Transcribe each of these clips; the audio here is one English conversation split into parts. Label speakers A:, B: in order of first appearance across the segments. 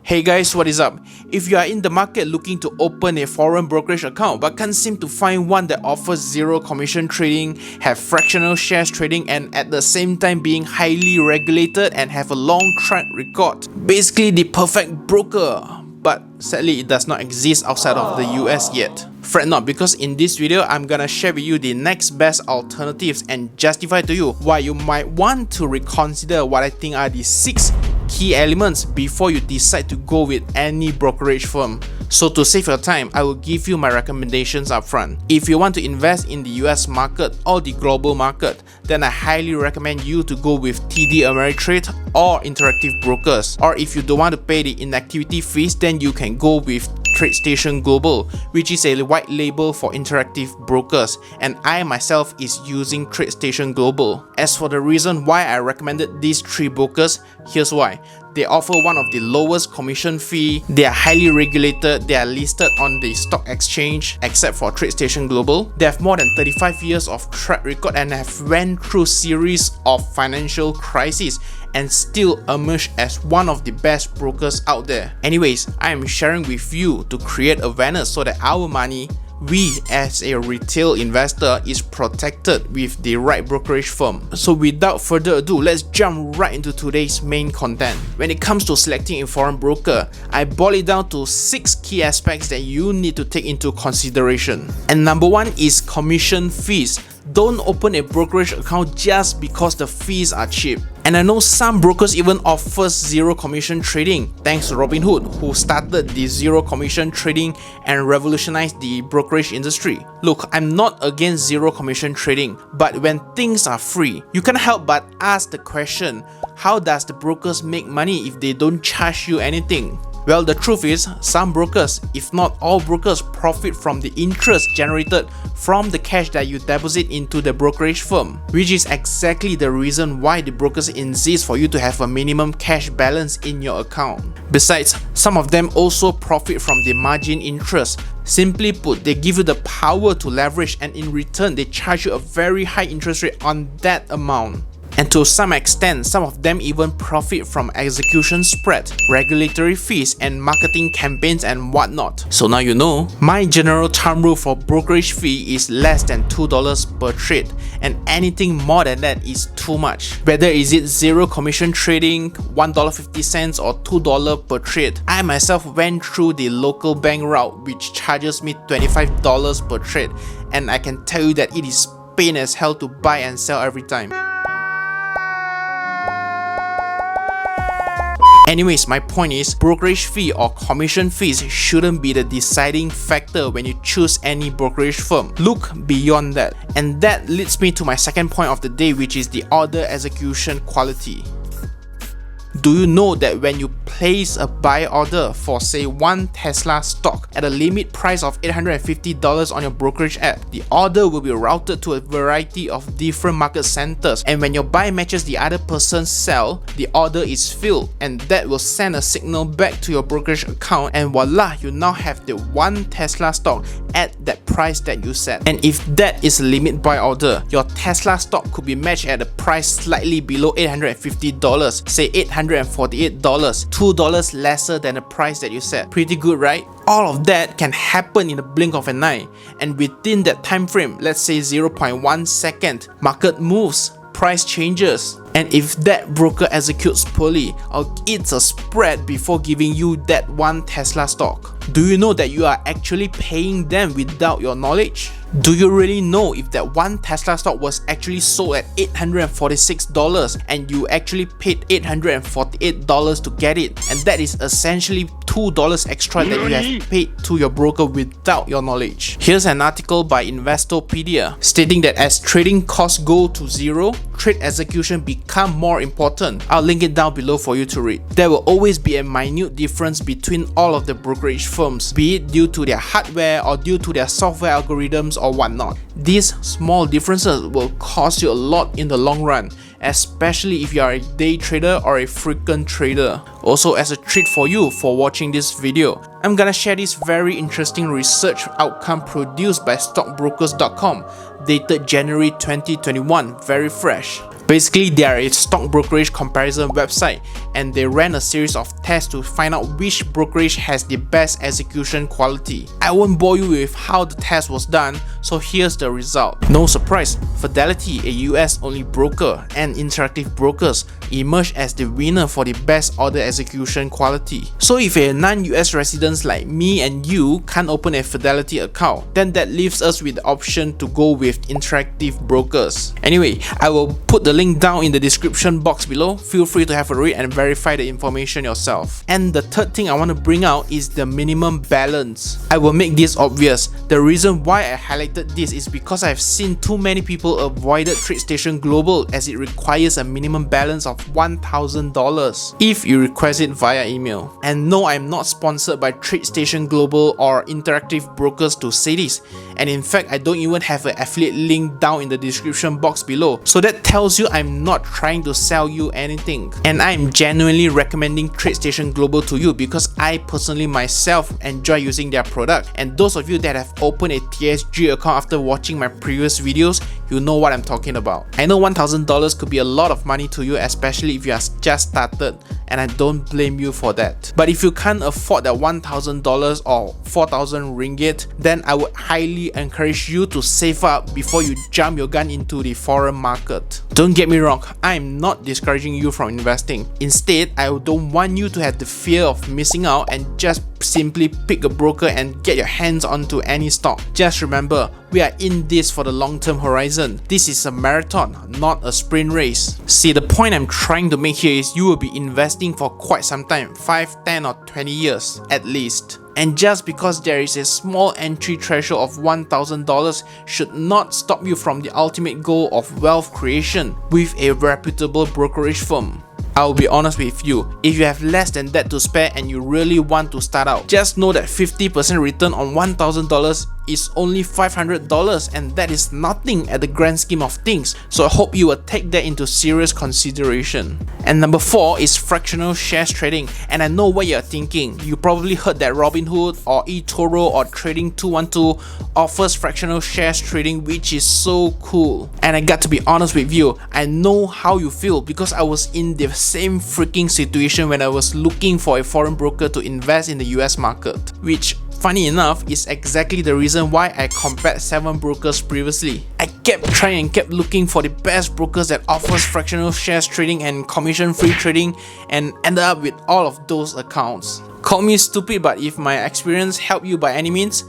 A: Hey guys, what is up? If you are in the market looking to open a foreign brokerage account but can't seem to find one that offers zero commission trading, have fractional shares trading, and at the same time being highly regulated and have a long track record, basically the perfect broker, but sadly it does not exist outside of the US yet. Fret not, because in this video I'm gonna share with you the next best alternatives and justify to you why you might want to reconsider what I think are the 6 key elements before you decide to go with any brokerage firm. So to save your time, I will give you my recommendations up front. If you want to invest in the US market or the global market, then I highly recommend you to go with TD Ameritrade or Interactive Brokers. Or if you don't want to pay the inactivity fees, then you can go with TradeStation Global, which is a white label for interactive brokers, and I myself is using TradeStation Global. As for the reason why I recommended these 3 brokers, here's why. They offer one of the lowest commission fee, they are highly regulated, they are listed on the stock exchange except for TradeStation Global. They have more than 35 years of track record and have went through series of financial crises and still emerge as one of the best brokers out there. Anyways, I am sharing with you to create awareness so that our money, we as a retail investor, is protected with the right brokerage firm. So without further ado, let's jump right into today's main content. When it comes to selecting a foreign broker, I boil it down to 6 key aspects that you need to take into consideration. And number 1 is commission fees. Don't open a brokerage account just because the fees are cheap. And I know some brokers even offer zero commission trading, thanks to Robinhood, who started the zero commission trading and revolutionized the brokerage industry. Look, I'm not against zero commission trading, but when things are free, you can't help but ask the question, how does the brokers make money if they don't charge you anything? Well, the truth is, some brokers, if not all brokers, profit from the interest generated from the cash that you deposit into the brokerage firm, which is exactly the reason why the brokers insist for you to have a minimum cash balance in your account. Besides, some of them also profit from the margin interest. Simply put, they give you the power to leverage, and in return, they charge you a very high interest rate on that amount. And to some extent, some of them even profit from execution spread, regulatory fees, and marketing campaigns and whatnot. So now you know, my general thumb rule for brokerage fee is less than $2 per trade, and anything more than that is too much. Whether is it zero commission trading, $1.50 or $2 per trade, I myself went through the local bank route, which charges me $25 per trade, and I can tell you that it is pain as hell to buy and sell every time. Anyways, my point is, brokerage fee or commission fees shouldn't be the deciding factor when you choose any brokerage firm. Look beyond that. And that leads me to my second point of the day, which is the order execution quality. Do you know that when you place a buy order for say one Tesla stock at a limit price of $850 on your brokerage app, the order will be routed to a variety of different market centers, and when your buy matches the other person's sell, the order is filled, and that will send a signal back to your brokerage account, and voila, you now have the one Tesla stock at that price that you set. And if that is a limit buy order, your Tesla stock could be matched at a price slightly below $850, say $848, $2 lesser than the price that you set. Pretty good, right? All of that can happen in the blink of an eye, and within that time frame, let's say 0.1 second, market moves, price changes. And if that broker executes poorly or eats a spread before giving you that one Tesla stock, do you know that you are actually paying them without your knowledge? Do you really know if that one Tesla stock was actually sold at $846 and you actually paid $848 to get it? And that is essentially $2 extra that you have paid to your broker without your knowledge. Here's an article by Investopedia stating that as trading costs go to zero, trade execution become more important. I'll link it down below for you to read. There will always be a minute difference between all of the brokerage firms, be it due to their hardware or due to their software algorithms or whatnot. These small differences will cost you a lot in the long run, especially if you are a day trader or a frequent trader. Also, as a treat for you for watching this video, I'm gonna share this very interesting research outcome produced by stockbrokers.com, dated January 2021, very fresh. Basically, they are a stock brokerage comparison website, and they ran a series of tests to find out which brokerage has the best execution quality. I won't bore you with how the test was done, so here's the result. No surprise, Fidelity, a US only broker, and Interactive Brokers emerged as the winner for the best order execution quality. So if a non-US resident like me and you can't open a Fidelity account, then that leaves us with the option to go with Interactive Brokers. Anyway, I will put the link down in the description box below. Feel free to have a read and verify the information yourself. And the third thing I want to bring out is the minimum balance. I will make this obvious. The reason why I highlighted this is because I've seen too many people avoided TradeStation Global as it requires a minimum balance of $1,000 if you request it via email. And no, I'm not sponsored by TradeStation Global or Interactive Brokers to say this. And in fact, I don't even have an affiliate link down in the description box below. So that tells you I'm not trying to sell you anything. And I'm genuinely recommending TradeStation Global to you because I personally myself enjoy using their product. And those of you that have opened a TSG account after watching my previous videos, you know what I'm talking about. I know $1,000 could be a lot of money to you, especially if you are just started, and I don't blame you for that. But if you can't afford that $1,000 or 4,000 ringgit, then I would highly encourage you to save up before you jump your gun into the foreign market. Don't get me wrong, I'm not discouraging you from investing. Instead, I don't want you to have the fear of missing out and just simply pick a broker and get your hands onto any stock. Just remember, we are in this for the long-term horizon. This is a marathon, not a sprint race. See, the point I'm trying to make here is you will be investing for quite some time, 5, 10 or 20 years at least. And just because there is a small entry threshold of $1,000 should not stop you from the ultimate goal of wealth creation with a reputable brokerage firm. I'll be honest with you, if you have less than that to spare and you really want to start out, just know that 50% return on $1,000 is only $500, and that is nothing at the grand scheme of things. So I hope you will take that into serious consideration. And number 4 is fractional shares trading. And I know what you're thinking. You probably heard that Robinhood or eToro or Trading 212 offers fractional shares trading, which is so cool. And I got to be honest with you, I know how you feel because I was in the same freaking situation when I was looking for a foreign broker to invest in the US market, which funny enough is exactly the reason why I compared 7 brokers previously. I kept trying and kept looking for the best brokers that offers fractional shares trading and commission free trading, and ended up with all of those accounts. Call me stupid, but if my experience helped you by any means,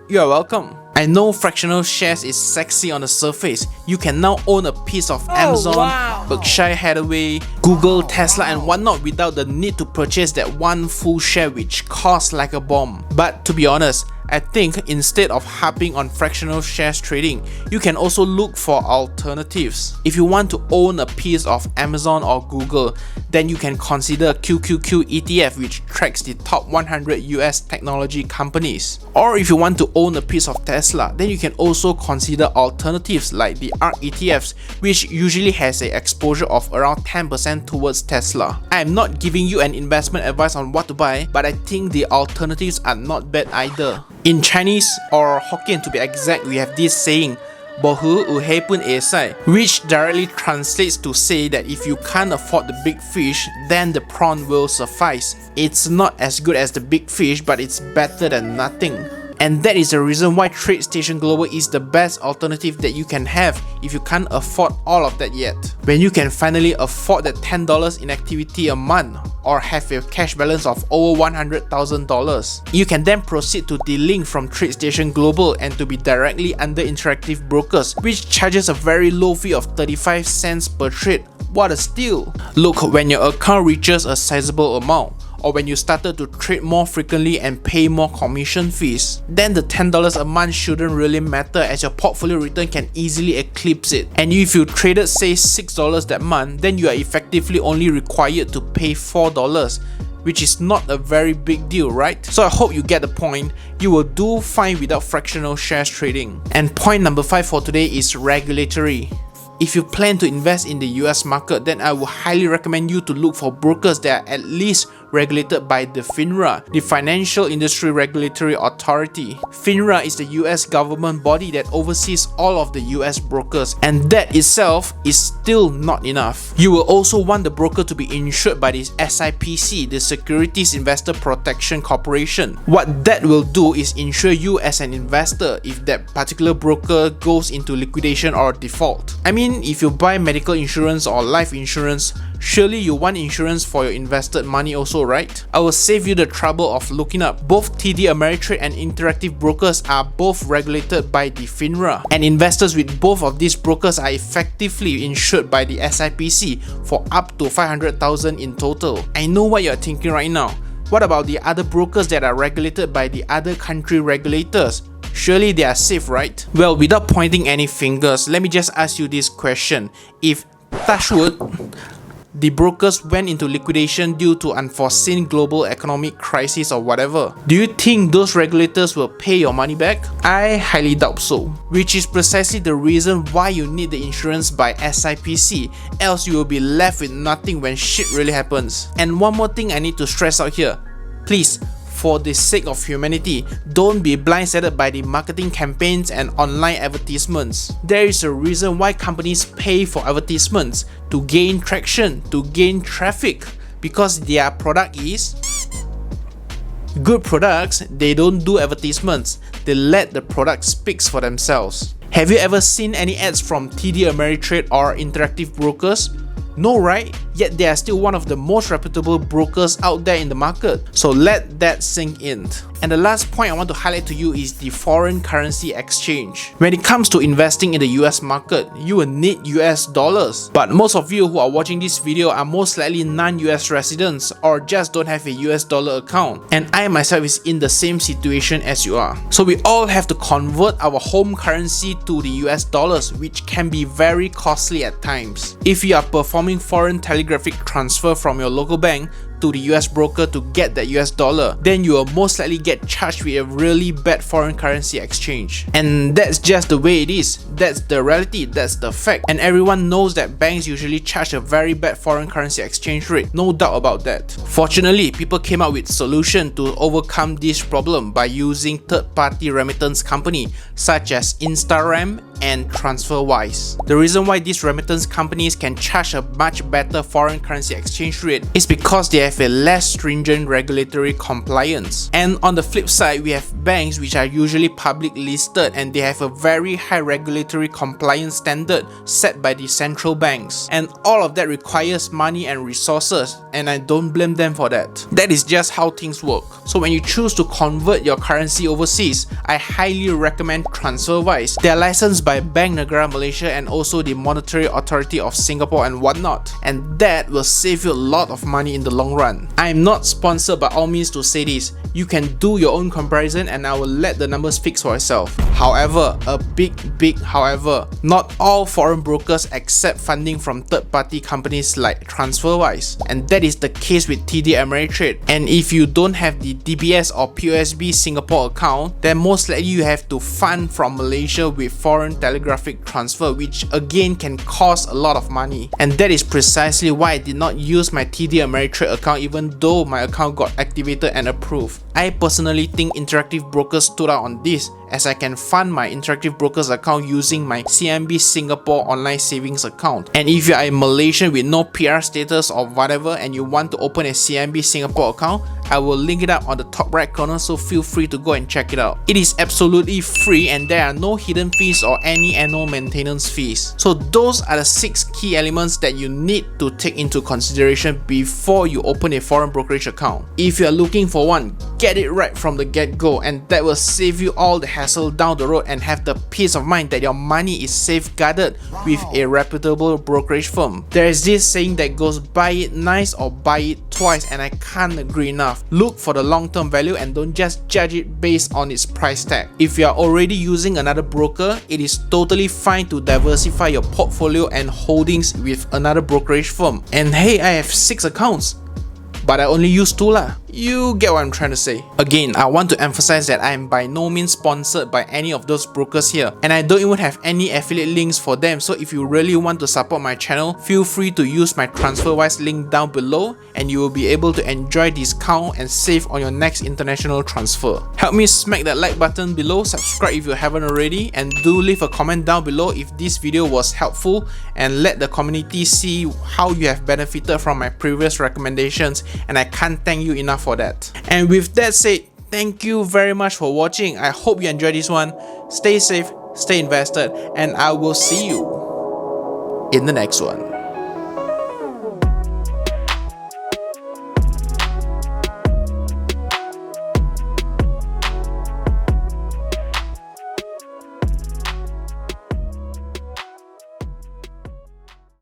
A: you are welcome. I know fractional shares is sexy on the surface. You can now own a piece of Amazon, Berkshire Hathaway, Google, Tesla and whatnot without the need to purchase that one full share which costs like a bomb. But to be honest, I think instead of harping on fractional shares trading, you can also look for alternatives. If you want to own a piece of Amazon or Google, then you can consider QQQ ETF, which tracks the top 100 US technology companies. Or if you want to own a piece of Tesla, then you can also consider alternatives like the ARK ETFs, which usually has an exposure of around 10% towards Tesla. I am not giving you an investment advice on what to buy, but I think the alternatives are not bad either. In Chinese or Hokkien to be exact, we have this saying, Bohu uhe pun esai, which directly translates to say that if you can't afford the big fish, then the prawn will suffice. It's not as good as the big fish, but it's better than nothing. And that is the reason why TradeStation Global is the best alternative that you can have if you can't afford all of that yet. When you can finally afford that $10 in activity a month or have a cash balance of over $100,000, you can then proceed to delink from TradeStation Global and to be directly under Interactive Brokers, which charges a very low fee of 35 cents per trade. What a steal! Look, when your account reaches a sizable amount, or when you started to trade more frequently and pay more commission fees, then the $10 a month shouldn't really matter as your portfolio return can easily eclipse it. And if you traded say $6 that month, then you are effectively only required to pay $4, which is not a very big deal, right? So I hope you get the point. You will do fine without fractional shares trading. And point number 5 for today is regulatory. If you plan to invest in the US market, then I would highly recommend you to look for brokers that are at least regulated by the FINRA, the Financial Industry Regulatory Authority. FINRA is the US government body that oversees all of the US brokers, and that itself is still not enough. You will also want the broker to be insured by the SIPC, the Securities Investor Protection Corporation. What that will do is insure you as an investor if that particular broker goes into liquidation or default. I mean, if you buy medical insurance or life insurance, surely you want insurance for your invested money also, right? I will save you the trouble of looking up. Both TD Ameritrade and Interactive Brokers are both regulated by the FINRA, and investors with both of these brokers are effectively insured by the SIPC for up to 500,000 in total. I know what you're thinking right now. What about the other brokers that are regulated by the other country regulators? Surely they are safe, right? Well, without pointing any fingers, let me just ask you this question. If, touch wood, the brokers went into liquidation due to unforeseen global economic crisis or whatever, do you think those regulators will pay your money back? I highly doubt so, which is precisely the reason why you need the insurance by SIPC, else you will be left with nothing when shit really happens. And one more thing I need to stress out here, please, for the sake of humanity, don't be blindsided by the marketing campaigns and online advertisements. There is a reason why companies pay for advertisements, to gain traction, to gain traffic, because their product is good products. They don't do advertisements, they let the product speak for themselves. Have you ever seen any ads from TD Ameritrade or Interactive Brokers? No, right? Yet they are still one of the most reputable brokers out there in the market. So let that sink in. And the last point I want to highlight to you is the foreign currency exchange. When it comes to investing in the US market, you will need US dollars. But most of you who are watching this video are most likely non-US residents or just don't have a US dollar account. And I myself is in the same situation as you are. So we all have to convert our home currency to the US dollars, which can be very costly at times. If you are performing foreign telegraphic transfer from your local bank to the US broker to get that US dollar, then you will most likely get charged with a really bad foreign currency exchange. And that's just the way it is. That's the reality, that's the fact. And everyone knows that banks usually charge a very bad foreign currency exchange rate, no doubt about that. Fortunately, people came up with solutions to overcome this problem by using third-party remittance company such as Instaram and TransferWise. The reason why these remittance companies can charge a much better foreign currency exchange rate is because they have a less stringent regulatory compliance. And on the flip side, we have banks which are usually public listed and they have a very high regulatory compliance standard set by the central banks. And all of that requires money and resources, and I don't blame them for that. That is just how things work. So when you choose to convert your currency overseas, I highly recommend TransferWise. They are licensed by Bank Negara Malaysia and also the Monetary Authority of Singapore and whatnot, and that will save you a lot of money in the long run. I am not sponsored by all means to say this. You can do your own comparison and I will let the numbers speak for itself. However, a big however, not all foreign brokers accept funding from third-party companies like TransferWise, and that is the case with TD Ameritrade. And if you don't have the DBS or POSB Singapore account, then most likely you have to fund from Malaysia with foreign telegraphic transfer, which again can cost a lot of money. And that is precisely why I did not use my TD Ameritrade account even though my account got activated and approved. I personally think Interactive Brokers stood out on this, as I can fund my Interactive Brokers account using my CIMB Singapore online savings account. And if you are a Malaysian with no PR status or whatever and you want to open a CIMB Singapore account, I will link it up on the top right corner, so feel free to go and check it out. It is absolutely free and there are no hidden fees or any annual maintenance fees. So those are the 6 key elements that you need to take into consideration before you open a foreign brokerage account. If you are looking for one, get it right from the get-go, and that will save you all the hassle down the road and have the peace of mind that your money is safeguarded with a reputable brokerage firm. There is this saying that goes, buy it nice or buy it twice, and I can't agree enough. Look for the long-term value and don't just judge it based on its price tag. If you are already using another broker, it is totally fine to diversify your portfolio and holdings with another brokerage firm. And hey, I have 6 accounts. but I only use 2 lah. You get what I'm trying to say. Again, I want to emphasize that I am by no means sponsored by any of those brokers here, and I don't even have any affiliate links for them. So if you really want to support my channel, feel free to use my TransferWise link down below, and you will be able to enjoy discount and save on your next international transfer. Help me smack that like button below, subscribe if you haven't already, and do leave a comment down below if this video was helpful, and let the community see how you have benefited from my previous recommendations, and I can't thank you enough for that. And with that said, thank you very much for watching. I hope you enjoyed this one. Stay safe, stay invested, and I will see you in the next one.